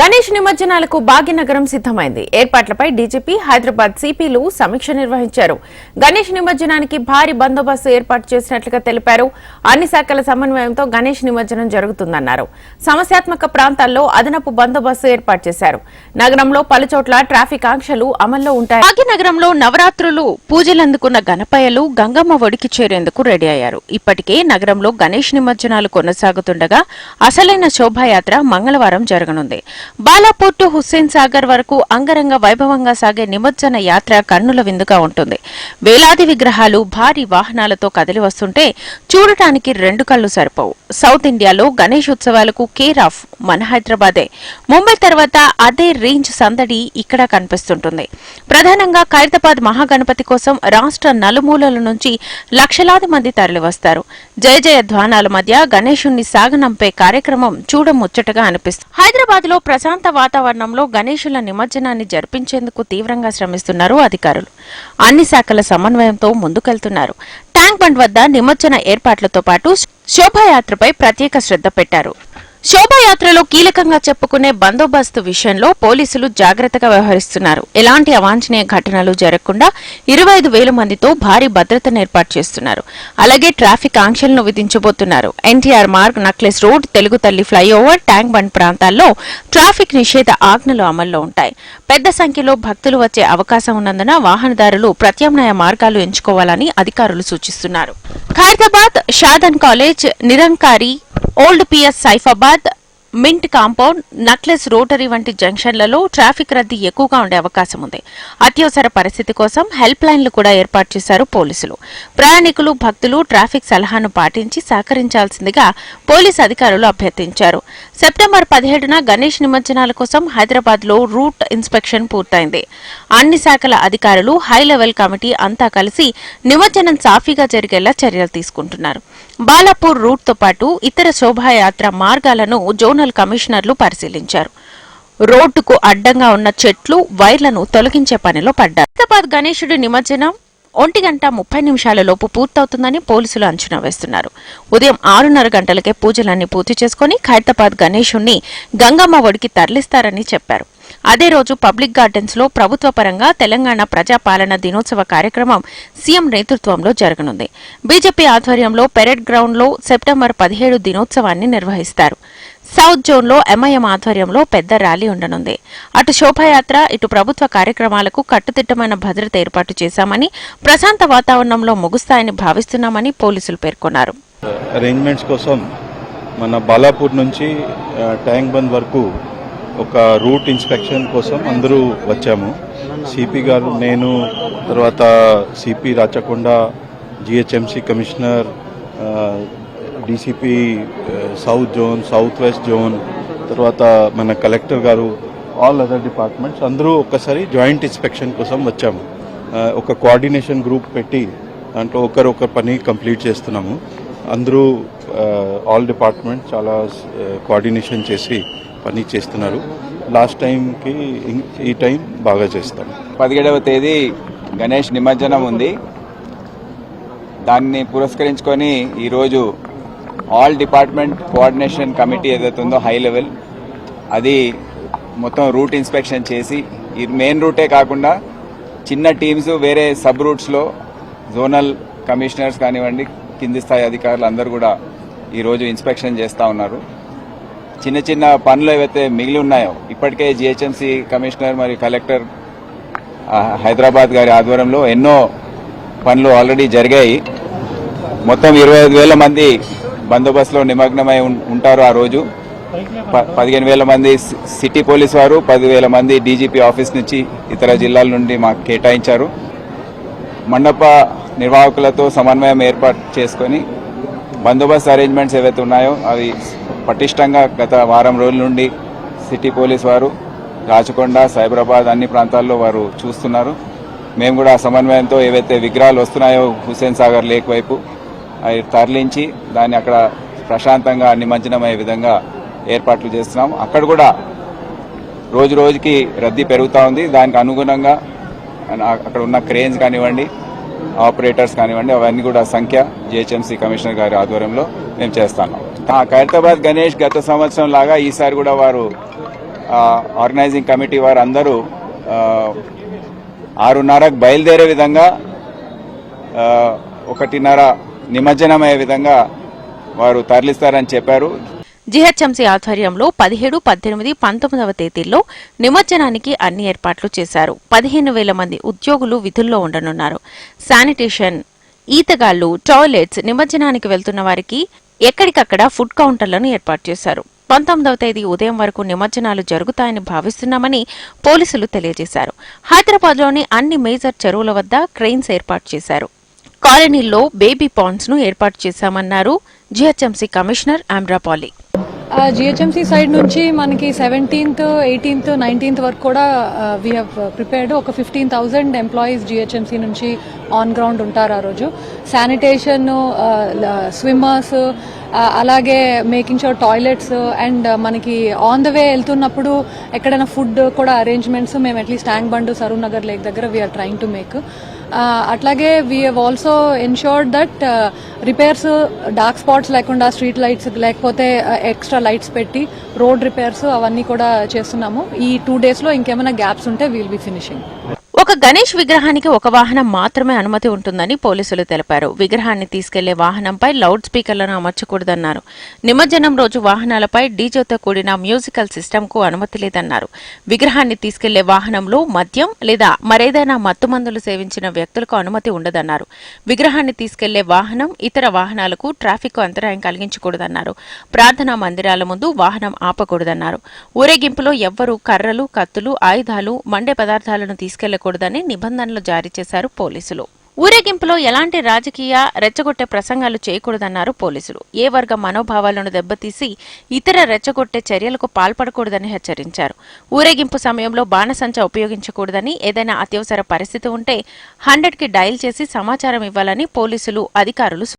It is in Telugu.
గణేష్ నిమజ్జనాలకు భాగ్యనగరం సిద్దమైంది. ఏర్పాట్లపై డీజీపీ, హైదరాబాద్ సిపిలు సమీక్ష నిర్వహించారు. గణేష్ నిమజ్జనానికి భారీ బందోబస్తు ఏర్పాటు చేసినట్లుగా తెలిపారు. అన్ని శాఖల సమన్వయంతో గణేష్ నిమజ్జనం జరుగుతుందన్నారు. సమస్యాత్మక ప్రాంతాల్లో అదనపు బందోబస్తు ఏర్పాటు చేశారు. నగరంలో పలుచోట్ల ట్రాఫిక్ ఆంక్షలు అమల్లో ఉంటాయి. భాగ్యనగరంలో నవరాత్రులు పూజలందుకున్న గణపయ్యలు గంగమ్మ ఒడికి చేరేందుకు రెడీ అయ్యారు. ఇప్పటికే నగరంలో గణేష్ నిమజ్జనాలు కొనసాగుతుండగా అసలైన శోభాయాత్ర మంగళవారం జరగనుంది. బాలాపూర్ టు హుస్సేన్ సాగర్ వరకు అంగరంగ వైభవంగా సాగే నిమజ్జన యాత్ర కన్నుల విందుగా ఉంటుంది. వేలాది విగ్రహాలు భారీ వాహనాలతో కదిలి వస్తుంటే చూడటానికి రెండు కళ్లు సరిపోవు. సౌత్ ఇండియాలో గణేష్ ఉత్సవాలకు కేర్ ఆఫ్ మన హైదరాబాదే. ముంబై తర్వాత అదే రేంజ్ సందడి ఇక్కడ కనిపిస్తుంటుంది. ప్రధానంగా ఖైరతాబాద్ మహాగణపతి కోసం రాష్ట్ర నలుమూలల నుంచి లక్షలాది మంది తరలివస్తారు. జయ జయ ధ్వానాల మధ్య గణేశుణ్ణి సాగనంపే కార్యక్రమం చూడముచ్చటగా అనిపిస్తుంది. హైదరాబాద్ లో ప్రశాంత వాతావరణంలో గణేశుల నిమజ్జనాన్ని జరిపించేందుకు తీవ్రంగా శ్రమిస్తున్నారు అధికారులు. అన్ని శాఖల సమన్వయంతో ముందుకెళ్తున్నారు. ట్యాంక్ బండ్ వద్ద నిమజ్జన ఏర్పాట్లతో పాటు శోభాయాత్రపై ప్రత్యేక శ్రద్ధ పెట్టారు. శోభాయాత్రలో కీలకంగా చెప్పుకునే బందోబస్తు విషయంలో పోలీసులు జాగ్రత్తగా వ్యవహరిస్తున్నారు. ఎలాంటి అవాంఛనీయ ఘటనలు జరగకుండా 25,000 మందితో భారీ భద్రతను ఏర్పాటు చేస్తున్నారు. అలాగే ట్రాఫిక్ ఆంక్షలను విధించబోతున్నారు. NTR Marg, necklace road, Telugu Talli flyover, tank bund ప్రాంతాల్లో ట్రాఫిక్ నిషేధ ఆజ్ఞలు అమల్లో ఉంటాయి. పెద్ద సంఖ్యలో భక్తులు వచ్చే అవకాశం ఉన్నందున వాహనదారులు ప్రత్యామ్నాయ మార్గాలు ఎంచుకోవాలని అధికారులు సూచిస్తున్నారు. Khairatabad, Shadan college, Nirankari, old PS, Saifabad, mint compound, necklace rotary వంటి జంక్షన్లలో ట్రాఫిక్ రద్దీ ఎక్కువగా ఉండే అవకాశం ఉంది. అత్యవసర పరిస్థితి కోసం హెల్ప్ లైన్లు కూడా ఏర్పాటు చేశారు పోలీసులు. ప్రయాణికులు, భక్తులు ట్రాఫిక్ సలహాను పాటించి సహకరించాల్సిందిగా పోలీసు అధికారులు అభ్యర్థించారు. సెప్టెంబర్ 17న గణేష్ నిమజ్జనాల కోసం హైదరాబాద్ లో రూట్ ఇన్స్పెక్షన్ పూర్తయింది. అన్ని శాఖల అధికారులు, హై లెవెల్ కమిటీ అంతా కలిసి నిమజ్జనం సాఫీగా జరిగేలా చర్యలు తీసుకుంటున్నారు. బాలాపూర్ రూట్ తో పాటు ఇతర శోభాయాత్ర మార్గాలను జోనల్ కమిషనర్లు పరిశీలించారు. రోడ్డుకు అడ్డంగా ఉన్న చెట్లు, వైర్లను తొలగించే పనిలో పడ్డారు. హైదరాబాద్ గణేశుడి నిమజ్జనం 1:30 లోపు పూర్తవుతుందని పోలీసులు అంచనా వేస్తున్నారు. ఉదయం 6:30 గంటలకే పూజలన్నీ పూర్తి చేసుకుని ఖైరతాబాద్ గణేశుణ్ణి గంగమ్మ ఒడికి తరలిస్తారని చెప్పారు. అదే రోజు పబ్లిక్ గార్డెన్స్ లో ప్రభుత్వ పరంగా తెలంగాణ ప్రజాపాలన దినోత్సవ కార్యక్రమం సీఎం నేతృత్వంలో జరగనుంది. బీజేపీ ఆధ్వర్యంలో పెరేడ్ గ్రౌండ్ లో సెప్టెంబర్ 17 దినోత్సవాన్ని నిర్వహిస్తారు. సౌత్ జోన్ లో ఎంఐఎం ఆధ్వర్యంలో పెద్ద ర్యాలీ ఉండనుంది. అటు శోభాయాత్ర, ఇటు ప్రభుత్వ కార్యక్రమాలకు కట్టుదిట్టమైన భద్రత ఏర్పాటు చేశామని, ప్రశాంత వాతావరణంలో ముగుస్తాయని భావిస్తున్నామని పోలీసులు పేర్కొన్నారు. అరేంజ్మెంట్స్ కోసం మన బాలాపూర్ నుంచి ట్యాంక్ బండ్ వరకు ఒక రూట్ ఇన్స్పెక్షన్ కోసం అందరూ వచ్చాము. సిపి గారు, నేను, తర్వాత CP Rachakonda, GHMC commissioner, DCP south zone, south west zone, తర్వాత మన కలెక్టర్ గారు, ఆల్ అదర్ డిపార్ట్మెంట్స్ అందరూ ఒక్కసారి జాయింట్ ఇన్స్పెక్షన్ కోసం వచ్చాము. ఒక కోఆర్డినేషన్ గ్రూప్ పెట్టి దాంట్లో ఒకరు పని కంప్లీట్ చేస్తున్నాము. అందరూ ఆల్ డిపార్ట్మెంట్ చాలా కోఆర్డినేషన్ చేసి పని చేస్తున్నారు. లాస్ట్ టైంకి ఈ టైం బాగా చేస్తాం. 17వ తేదీ గణేష్ నిమజ్జనం ఉంది. దాన్ని పురస్కరించుకొని ఈరోజు ఆల్ డిపార్ట్మెంట్ కోఆర్డినేషన్ కమిటీ ఏదైతే ఉందో హై లెవెల్, అది మొత్తం రూట్ ఇన్స్పెక్షన్ చేసి, ఈ మెయిన్ రూటే కాకుండా చిన్న టీమ్స్ వేరే సబ్ రూట్స్లో జోనల్ కమిషనర్స్ కానివ్వండి, కింది స్థాయి అధికారులు అందరూ కూడా ఈరోజు ఇన్స్పెక్షన్ చేస్తూ ఉన్నారు. చిన్న చిన్న పనులు ఏవైతే మిగిలి ఉన్నాయో ఇప్పటికే జిహెచ్ఎంసీ కమిషనర్ మరియు కలెక్టర్ హైదరాబాద్ గారి ఆధ్వర్యంలో ఎన్నో పనులు ఆల్రెడీ జరిగాయి. మొత్తం 25,000 మంది బందోబస్తులో నిమగ్నమై ఉంటారు. ఆ రోజు 15,000 మంది సిటీ పోలీస్ వారు, 10,000 మంది డీజీపీ ఆఫీస్ నుంచి ఇతర జిల్లాల నుండి మాకు కేటాయించారు. మండప నిర్వాహకులతో సమన్వయం ఏర్పాటు చేసుకొని బందోబస్తు అరేంజ్మెంట్స్ ఏవైతే ఉన్నాయో అవి పటిష్టంగా గత వారం రోజుల నుండి సిటీ పోలీస్ వారు రాచకొండ, సైబరాబాద్ అన్ని ప్రాంతాల్లో వారు చూస్తున్నారు. మేము కూడా సమన్వయంతో ఏవైతే విగ్రహాలు వస్తున్నాయో హుస్సేన్ సాగర్ లేక్ వైపు అవి తరలించి దాన్ని అక్కడ ప్రశాంతంగా నిమజ్జనమయ్యే విధంగా ఏర్పాట్లు చేస్తున్నాం. అక్కడ కూడా రోజు రోజుకి రద్దీ పెరుగుతూ ఉంది. దానికి అనుగుణంగా అక్కడ ఉన్న క్రేన్స్ కానివ్వండి, ఆపరేటర్స్ కానివ్వండి, అవన్నీ కూడా సంఖ్య జిహెచ్ఎంసీ కమిషనర్ గారి ఆధ్వర్యంలో మేము చేస్తున్నాం. ఖైరతాబాద్ గణేష్ గత సంవత్సరం లాగా ఈసారి కూడా వారు ఆర్గనైజింగ్ కమిటీ వారు అందరూ 6:30కు బయలుదేరే విధంగా 1:30 నిమజ్జనం అయ్యే విధంగా వారు తరలిస్తారని చెప్పారు. జీహెచ్ఎంసీ ఆధ్వర్యంలో 17, 18, 19వ తేదీల్లో నిమజ్జనానికి అన్ని ఏర్పాట్లు చేశారు. 15,000 మంది ఉద్యోగులు విధుల్లో ఉండనున్నారు. శానిటేషన్, ఈతగాళ్లు, టాయిలెట్స్, నిమజ్జనానికి వెళ్తున్న వారికి ఎక్కడికక్కడ ఫుడ్ కౌంటర్లను ఏర్పాటు చేశారు. 19వ తేదీ ఉదయం వరకు నిమజ్జనాలు జరుగుతాయని భావిస్తున్నామని పోలీసులు తెలియజేశారు. హైదరాబాద్లోని అన్ని మేజర్ చెరువుల వద్ద క్రెయిన్స్ ఏర్పాటు చేశారు. కాలనీల్లో బేబీ పాండ్స్ ను ఏర్పాటు చేశామన్నారు GHMC commissioner Amrapali. GHMC side నుంచి మనకి 17th, 18th, 19th వరకు కూడా వీ హ్యావ్ ప్రిపేర్డ్. ఒక 15,000 ఎంప్లాయీస్ జిహెచ్ఎంసీ నుంచి ఆన్ గ్రౌండ్ ఉంటారు ఆ రోజు. శానిటేషన్, స్విమ్మర్స్, అలాగే మేకింగ్ షూర్ టాయిలెట్స్ అండ్ మనకి ఆన్ ద వే వెళ్తున్నప్పుడు ఎక్కడైనా ఫుడ్ కూడా అరేంజ్మెంట్స్ మేము at least tank bund, Saroor Nagar lake దగ్గర వీఆర్ ట్రైంగ్ టు మేక్. అట్లాగే we have also ensured that repairs, dark spots లేకుండా స్ట్రీట్ లైట్స్ లేకపోతే ఎక్స్ట్రా లైట్స్ పెట్టి రోడ్ రిపేర్స్ అవన్నీ కూడా చేస్తున్నాము. ఈ 2 daysలో ఇంకేమైనా గ్యాప్స్ ఉంటే వీల్ బి ఫినిషింగ్. ఒక గణేష్ విగ్రహానికి ఒక వాహనం మాత్రమే అనుమతి ఉంటుందని పోలీసులు తెలిపారు. విగ్రహాన్ని తీసుకెళ్లే వాహనంపై లౌడ్ స్పీకర్లను అమర్చకూడదన్నారు. నిమజ్జనం రోజు వాహనాలపై డీజేతో కూడిన మ్యూజికల్ సిస్టంకు అనుమతి లేదన్నారు. విగ్రహాన్ని తీసుకెళ్లే వాహనంలో మద్యం లేదా మరేదైనా మత్తుమందులు సేవించిన వ్యక్తులకు అనుమతి ఉండదన్నారు. విగ్రహాన్ని తీసుకెళ్లే వాహనం ఇతర వాహనాలకు ట్రాఫిక్ అంతరాయం కలిగించకూడదన్నారు. ప్రార్థనా మందిరాల ముందు వాహనం ఆపకూడదన్నారు. ఊరేగింపులో ఎవ్వరూ కర్రలు, కత్తులు, ఆయుధాలు, మండే పదార్థాలను తీసుకెళ్లకూడదని నిబంధనలు జారీ చేశారు పోలీసులు. ఊరేగింపులో ఎలాంటి రాజకీయ రెచ్చగొట్టే ప్రసంగాలు చేయకూడదన్నారు పోలీసులు. ఏ వర్గ మనోభావాలను దెబ్బతీసి ఇతర రెచ్చగొట్టే చర్యలకు పాల్పడకూడదని హెచ్చరించారు. ఊరేగింపు సమయంలో బాణసంచ ఉపయోగించకూడదని, ఏదైనా అత్యవసర పరిస్థితి ఉంటే 100కి డయల్ చేసి సమాచారం ఇవ్వాలని పోలీసులు అధికారులు